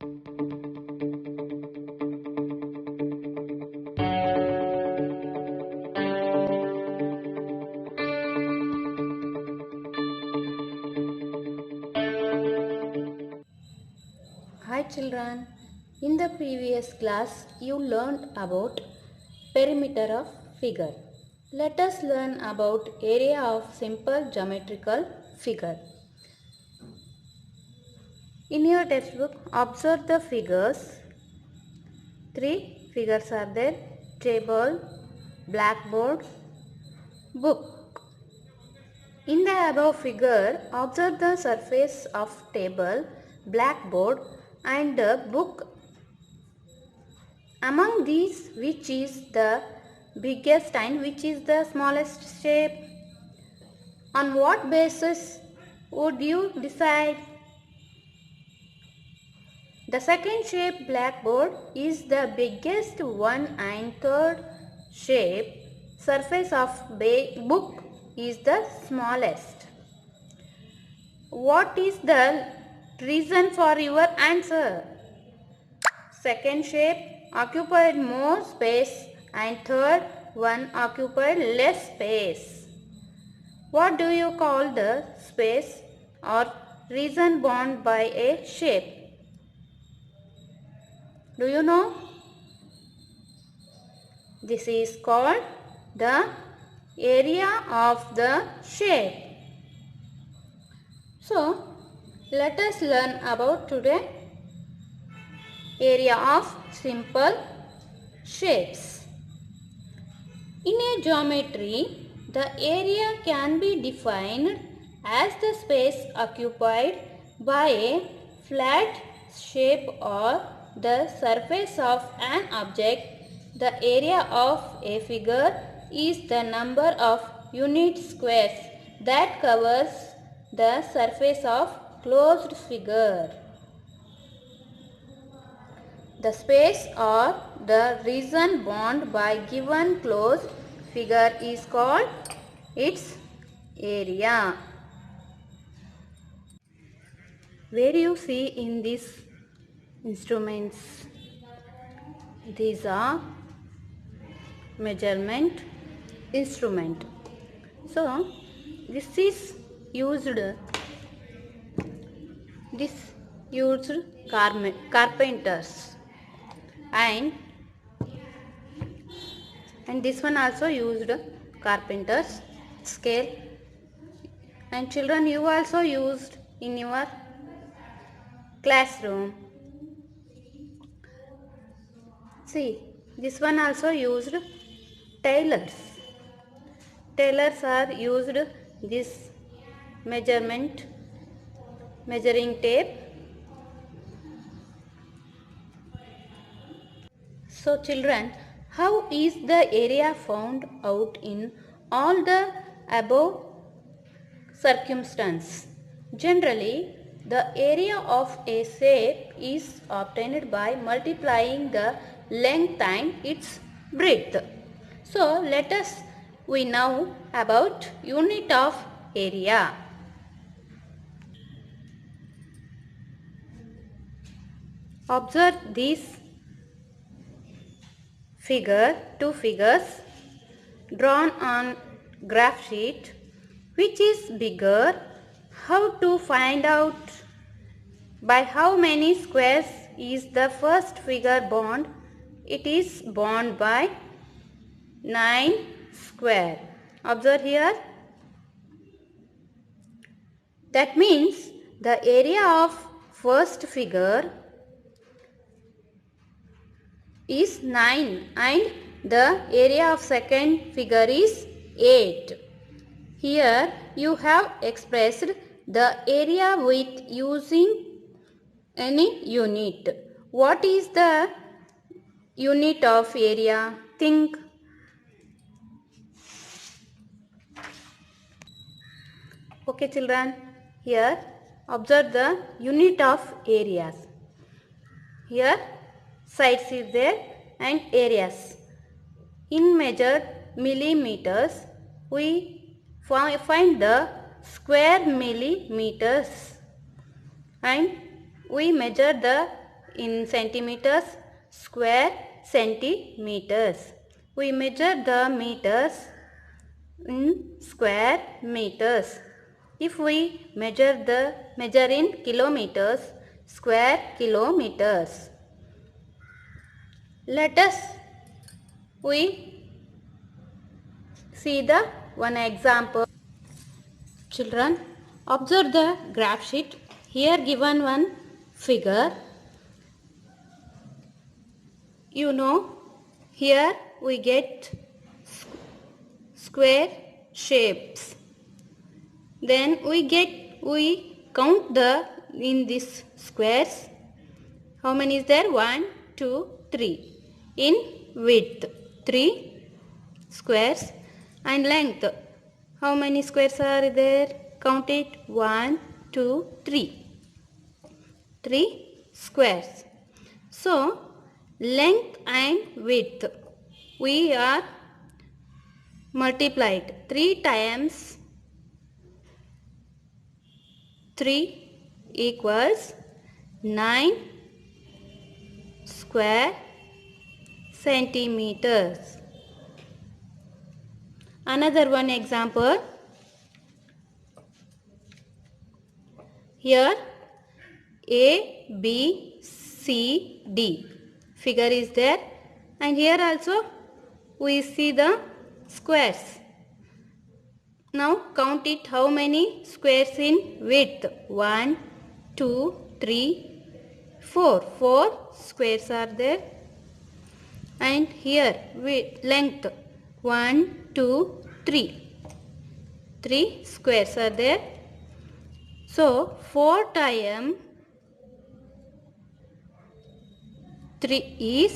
Hi children, in the previous class you learned about perimeter of figure. Let us learn about area of simple geometrical figure. In your textbook, observe the figures. 3 figures are there: table, blackboard, book. In the above figure, observe the surface of table, blackboard and the book. Among these, which is the biggest and which is the smallest shape? On what basis would you decide? The second shape, blackboard, is the biggest one, and third shape, surface of book, is the smallest. What is the reason for your answer? Second shape occupied more space and third one occupied less space. What do you call the space or region bounded by a shape? Do you know? This is called the area of the shape. So, let us learn about today area of simple shapes. In a geometry, the area can be defined as the space occupied by a flat shape or the surface of an object. The area of a figure is the number of unit squares that covers the surface of closed figure. The space or the region bounded by given closed figure is called its area. Where you see in these instruments, these are measurement instrument. So this is used carpenters, and this one also used carpenters scale, and children, you also used in your classroom. See, this one also used tailors. Tailors are used this measuring tape. So children, how is the area found out in all the above circumstances? Generally, the area of a shape is obtained by multiplying the length and its breadth. So we know about unit of area. Observe these two figures drawn on graph sheet. Which is bigger? How to find out? By how many squares is the first figure bound? It is bound by 9 square. Observe here. That means the area of first figure is 9 and the area of second figure is 8. Here you have expressed the area with using any unit. What is the unit of area? Think. Okay children, here observe the unit of areas. Here sides is there and areas. In measured millimeters, we find the square millimeters, and we measure the in centimeters, square centimeters. We measure the meters in square meters. If we measure in kilometers, square kilometers. Let us see the one example. Children, observe the graph sheet. Here given one figure. Here we get square shapes. Then we count in these squares. How many is there? 1, 2, 3. In width, 3 squares, and length. How many squares are there? Count it. 1, 2, 3. 3 squares. So, length and width we are multiplied. 3 times 3 equals 9 square centimeters. Another one example. Here A, B, C, D figure is there, and here also we see the squares. Now count it. How many squares in width? 1, 2, 3, 4. 4 squares are there. And here with length 1, 2, 3. 3 squares are there. So 4 times 3 is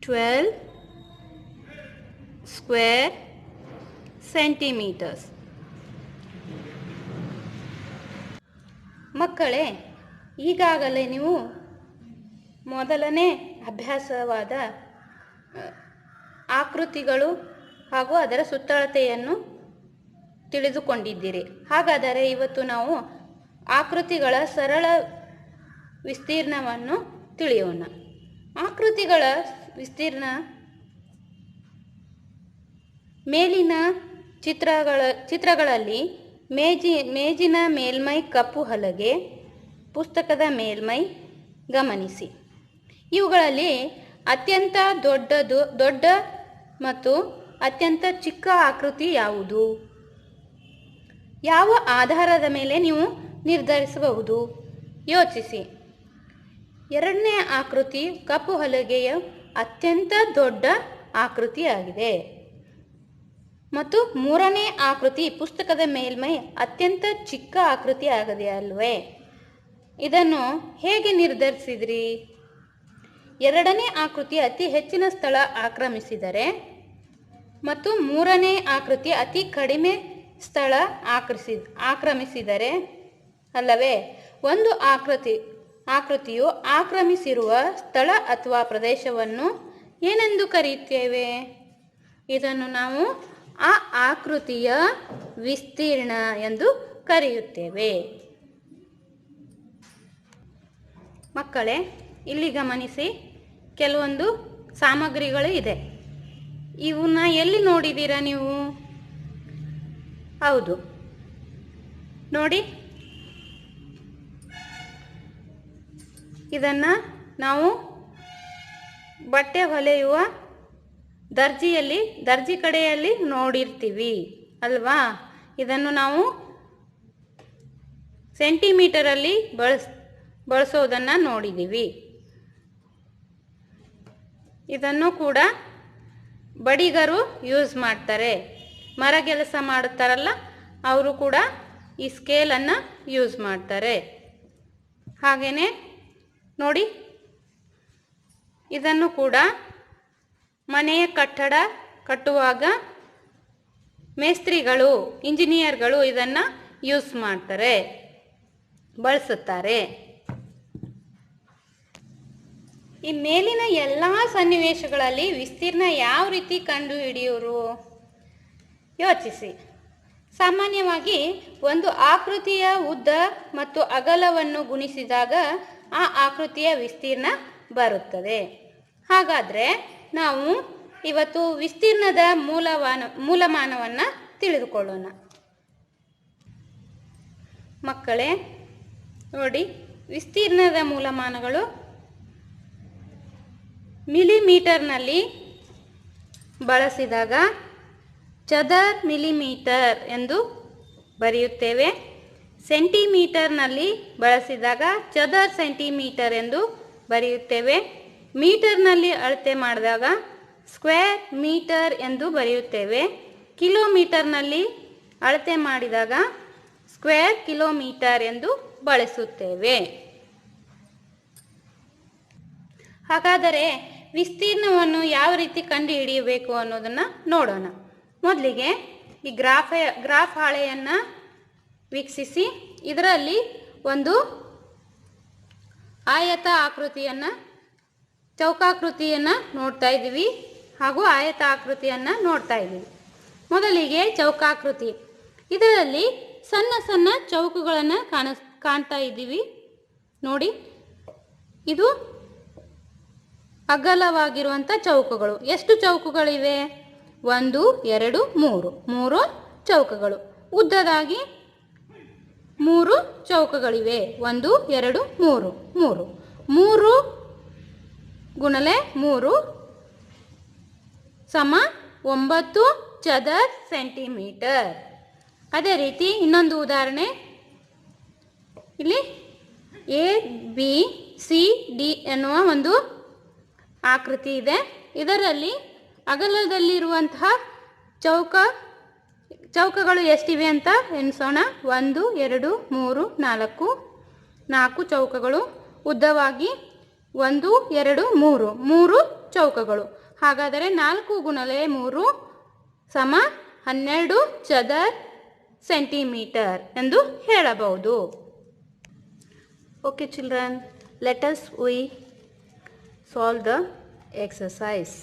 12 square centimeters. ಮಕ್ಕಳೇ, ಈಗಾಗಲೇ ನೀವು ಮೊದಲನೇ ಅಭ್ಯಾಸವಾದ ಆಕೃತಿಗಳು ಹಾಗೂ ಅದರ ಸುತ್ತಳತೆಯನ್ನು ತಿಳಿದುಕೊಂಡಿದ್ದೀರಿ. ಹಾಗಾದರೆ ಇವತ್ತು ನಾವು ಆಕೃತಿಗಳ ಸರಳ ವಿಸ್ತೀರ್ಣವನ್ನು ತಿಳಿಯೋಣ. ಆಕೃತಿಗಳ ವಿಸ್ತೀರ್ಣ ಮೇಲಿನ ಚಿತ್ರಗಳಲ್ಲಿ ಮೇಜಿನ ಮೇಲ್ಮೈ ಕಪ್ಪು ಹಲಗೆ, ಪುಸ್ತಕದ ಮೇಲ್ಮೈ ಗಮನಿಸಿ. ಇವುಗಳಲ್ಲಿ ಅತ್ಯಂತ ದೊಡ್ಡ ಮತ್ತು ಅತ್ಯಂತ ಚಿಕ್ಕ ಆಕೃತಿ ಯಾವುದು? ಯಾವ ಆಧಾರದ ಮೇಲೆ ನೀವು ನಿರ್ಧರಿಸಬಹುದು? ಯೋಚಿಸಿ. ಎರಡನೇ ಆಕೃತಿ ಕಪ್ಪು ಹಲಗೆಯ ಅತ್ಯಂತ ದೊಡ್ಡ ಆಕೃತಿಯಾಗಿದೆ ಮತ್ತು ಮೂರನೇ ಆಕೃತಿ ಪುಸ್ತಕದ ಮೇಲ್ಮೈ ಅತ್ಯಂತ ಚಿಕ್ಕ ಆಕೃತಿ ಆಗಿದೆ ಅಲ್ವೇ? ಇದನ್ನು ಹೇಗೆ ನಿರ್ಧರಿಸಿದ್ರಿ? ಎರಡನೇ ಆಕೃತಿ ಅತಿ ಹೆಚ್ಚಿನ ಸ್ಥಳ ಆಕ್ರಮಿಸಿದರೆ ಮತ್ತು ಮೂರನೇ ಆಕೃತಿ ಅತಿ ಕಡಿಮೆ ಸ್ಥಳ ಆಕ್ರಮಿಸಿದರೆ ಅಲ್ಲವೇ? ಒಂದು ಆಕೃತಿಯು ಆಕ್ರಮಿಸಿರುವ ಸ್ಥಳ ಅಥವಾ ಪ್ರದೇಶವನ್ನು ಏನೆಂದು ಕರೆಯುತ್ತೇವೆ? ಇದನ್ನು ನಾವು ಆ ಆಕೃತಿಯ ವಿಸ್ತೀರ್ಣ ಎಂದು ಕರೆಯುತ್ತೇವೆ. ಮಕ್ಕಳೇ, ಇಲ್ಲಿ ಗಮನಿಸಿ, ಕೆಲವೊಂದು ಸಾಮಗ್ರಿಗಳು ಇದೆ. ಇವನ್ನ ಎಲ್ಲಿ ನೋಡಿದ್ದೀರಾ ನೀವು? ಹೌದು, ನೋಡಿ, ಇದನ್ನು ನಾವು ಬಟ್ಟೆ ಹೊಲೆಯುವ ದರ್ಜಿ ಕಡೆಯಲ್ಲಿ ನೋಡಿರ್ತೀವಿ ಅಲ್ವಾ? ಇದನ್ನು ನಾವು ಸೆಂಟಿಮೀಟರಲ್ಲಿ ಬಳಸೋದನ್ನು ನೋಡಿದ್ದೀವಿ. ಇದನ್ನು ಕೂಡ ಬಡಿಗರು ಯೂಸ್ ಮಾಡ್ತಾರೆ. ಮರ ಕೆಲಸ ಮಾಡುತ್ತಾರಲ್ಲ, ಅವರು ಕೂಡ ಈ ಸ್ಕೇಲನ್ನು ಯೂಸ್ ಮಾಡ್ತಾರೆ. ಹಾಗೆಯೇ ನೋಡಿ, ಇದನ್ನು ಕೂಡ ಮನೆಯ ಕಟ್ಟಡ ಕಟ್ಟುವಾಗ ಮೇಸ್ತ್ರಿಗಳು, ಇಂಜಿನಿಯರ್ಗಳು ಇದನ್ನು ಯೂಸ್ ಮಾಡ್ತಾರೆ, ಬಳಸುತ್ತಾರೆ. ಈ ಮೇಲಿನ ಎಲ್ಲ ಸನ್ನಿವೇಶಗಳಲ್ಲಿ ವಿಸ್ತೀರ್ಣ ಯಾವ ರೀತಿ ಕಂಡುಹಿಡಿಯೋರು? ಯೋಚಿಸಿ. ಸಾಮಾನ್ಯವಾಗಿ ಒಂದು ಆಕೃತಿಯ ಉದ್ದ ಮತ್ತು ಅಗಲವನ್ನು ಗುಣಿಸಿದಾಗ ಆ ಆಕೃತಿಯ ವಿಸ್ತೀರ್ಣ ಬರುತ್ತದೆ. ಹಾಗಾದರೆ ನಾವು ಇವತ್ತು ವಿಸ್ತೀರ್ಣದ ಮೂಲಮಾನವನ್ನು ತಿಳಿದುಕೊಳ್ಳೋಣ. ಮಕ್ಕಳೇ ನೋಡಿ, ವಿಸ್ತೀರ್ಣದ ಮೂಲಮಾನಗಳು ಮಿಲಿಮೀಟರ್ನಲ್ಲಿ ಬಳಸಿದಾಗ ಚದರ್ ಮಿಲಿಮೀಟರ್ ಎಂದು ಬರೆಯುತ್ತೇವೆ. ಸೆಂಟಿಮೀಟರ್ನಲ್ಲಿ ಬಳಸಿದಾಗ ಚದರ್ ಸೆಂಟಿಮೀಟರ್ ಎಂದು ಬರೆಯುತ್ತೇವೆ. ಮೀಟರ್ನಲ್ಲಿ ಅಳತೆ ಮಾಡಿದಾಗ ಸ್ಕ್ವೇರ್ ಮೀಟರ್ ಎಂದು ಬರೆಯುತ್ತೇವೆ. ಕಿಲೋಮೀಟರ್ನಲ್ಲಿ ಅಳತೆ ಮಾಡಿದಾಗ ಸ್ಕ್ವೇರ್ ಕಿಲೋಮೀಟರ್ ಎಂದು ಬಳಸುತ್ತೇವೆ. ಹಾಗಾದರೆ ವಿಸ್ತೀರ್ಣವನ್ನು ಯಾವ ರೀತಿ ಕಂಡುಹಿಡಿಯಬೇಕು ಅನ್ನೋದನ್ನು ನೋಡೋಣ. ಮೊದಲಿಗೆ ಈ ಗ್ರಾಫ್ ಹಾಳೆಯನ್ನು ವೀಕ್ಷಿಸಿ. ಇದರಲ್ಲಿ ಒಂದು ಆಯತ ಆಕೃತಿಯನ್ನು, ಚೌಕಾಕೃತಿಯನ್ನು ನೋಡ್ತಾ ಇದ್ದೀವಿ ಹಾಗೂ ಆಯತ ಆಕೃತಿಯನ್ನು ನೋಡ್ತಾ ಇದ್ದೀವಿ. ಮೊದಲಿಗೆ ಚೌಕಾಕೃತಿ. ಇದರಲ್ಲಿ ಸಣ್ಣ ಸಣ್ಣ ಚೌಕಗಳನ್ನು ಕಾಣ್ತಾ ಇದ್ದೀವಿ ನೋಡಿ. ಇದು ಅಗಲವಾಗಿರುವಂಥ ಚೌಕಗಳು. ಎಷ್ಟು ಚೌಕಗಳಿವೆ? 1 2 3 3 ಚೌಕಗಳು. ಉದ್ದದಾಗಿ 3 ಚೌಕಗಳಿವೆ. 1 2 3 3 3 ಗುಣಲೆ 3 ಸಮ 9 ಚದರ್ ಸೆಂಟಿಮೀಟರ್. ಅದೇ ರೀತಿ ಇನ್ನೊಂದು ಉದಾಹರಣೆ. ಇಲ್ಲಿ ABCD ಎನ್ನುವ ಒಂದು ಆಕೃತಿ ಇದೆ. ಇದರಲ್ಲಿ ಅಗಲದಲ್ಲಿರುವಂತಹ ಚೌಕಗಳು ಎಷ್ಟಿವೆ ಅಂತ ಎಣಿಸೋಣ. 1 2 3 4 4 ಚೌಕಗಳು. ಉದ್ದವಾಗಿ 1 2 3 3 ಚೌಕಗಳು. ಹಾಗಾದರೆ 4 ಗುಣಲೆ 3 ಸಮ 12 ಚದರ್ ಸೆಂಟಿಮೀಟರ್ ಎಂದು ಹೇಳಬಹುದು. Okay children, let us we solve the exercise.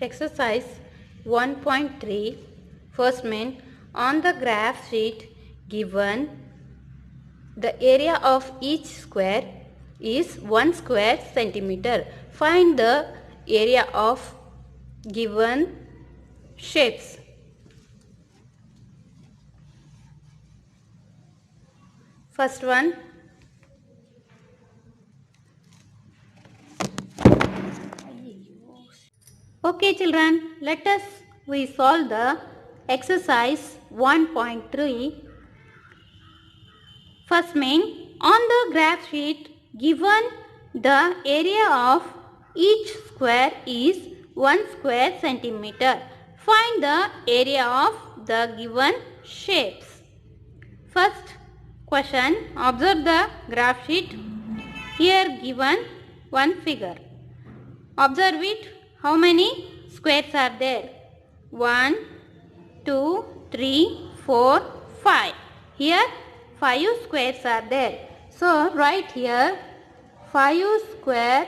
Exercise 1.3. First main, on the graph sheet given the area of each square is 1 square centimeter. Find the area of given shapes. First one, okay children, let us we solve the exercise 1.3. First main, on the graph sheet given the area of each square is 1 square centimeter. Find the area of the given shapes. First question, observe the graph sheet. Here given one figure. Observe it. How many squares are there? 1 2 3 4 5. Here 5 squares are there. So write here 5 square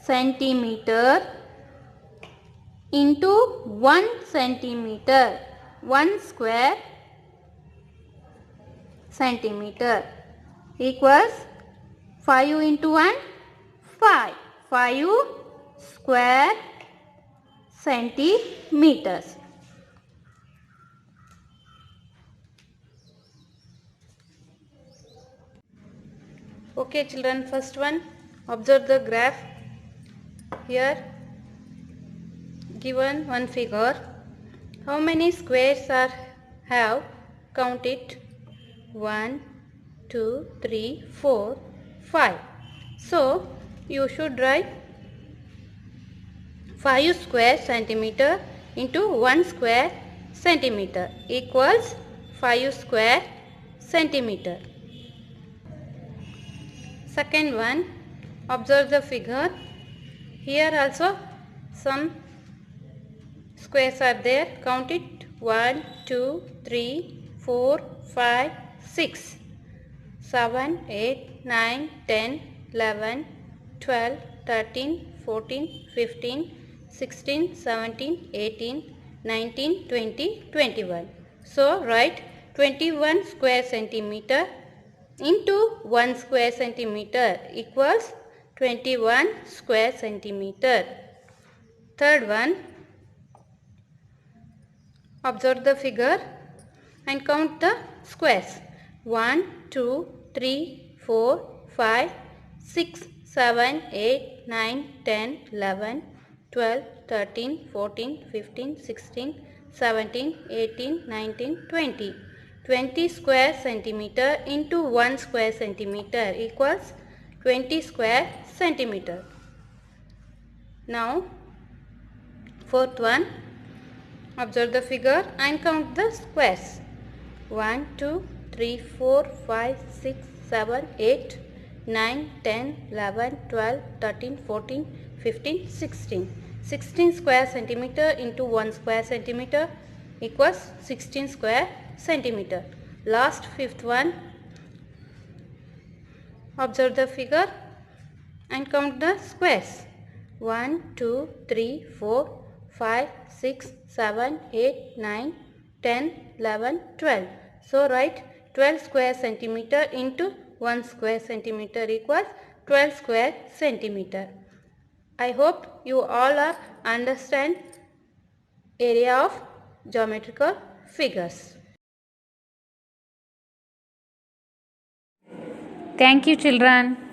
centimeter into 1 centimeter. 1 square centimeter equals 5 into 1 5. 5 square centimeters. Okay children, first one, observe the graph. Here given one figure. How many squares are have? Count it. 1 2 3 4 5. So you should write 5 square centimeter into 1 square centimeter equals 5 square centimeter. Second one, observe the figure. Here also some squares are there. Count it. 1, 2, 3, 4, 5, 6, 7, 8, 9, 10, 11, 12, 13, 14, 15, 16, 17, 18, 19, 20, 21. So write 21 square centimeter into 1 square centimeter equals 21 square centimeter. Third one, observe the figure and count the squares. 1, 2, 3, 4, 5, 6, 7, 8, 9, 10, 11, 12, 13, 14, 15, 16, 17, 18, 19, 20. 20 square centimeter into 1 square centimeter equals 20 square centimeter. Now, fourth one, observe the figure and count the squares. 1, 2, 3, 4, 5, 6, 7, 8, 9, 10, 11, 12, 13, 14, 15, 16. 16 square centimeter into 1 square centimeter equals 16 square centimeter. Last fifth one, observe the figure and count the squares. 1, 2, 3, 4, 5, 6, 7, 8, 9, 10, 11, 12. So write 12 square centimeter into 1 square centimeter equals 12 square centimeter. I hope you all are understand area of geometrical figures. Thank you, children.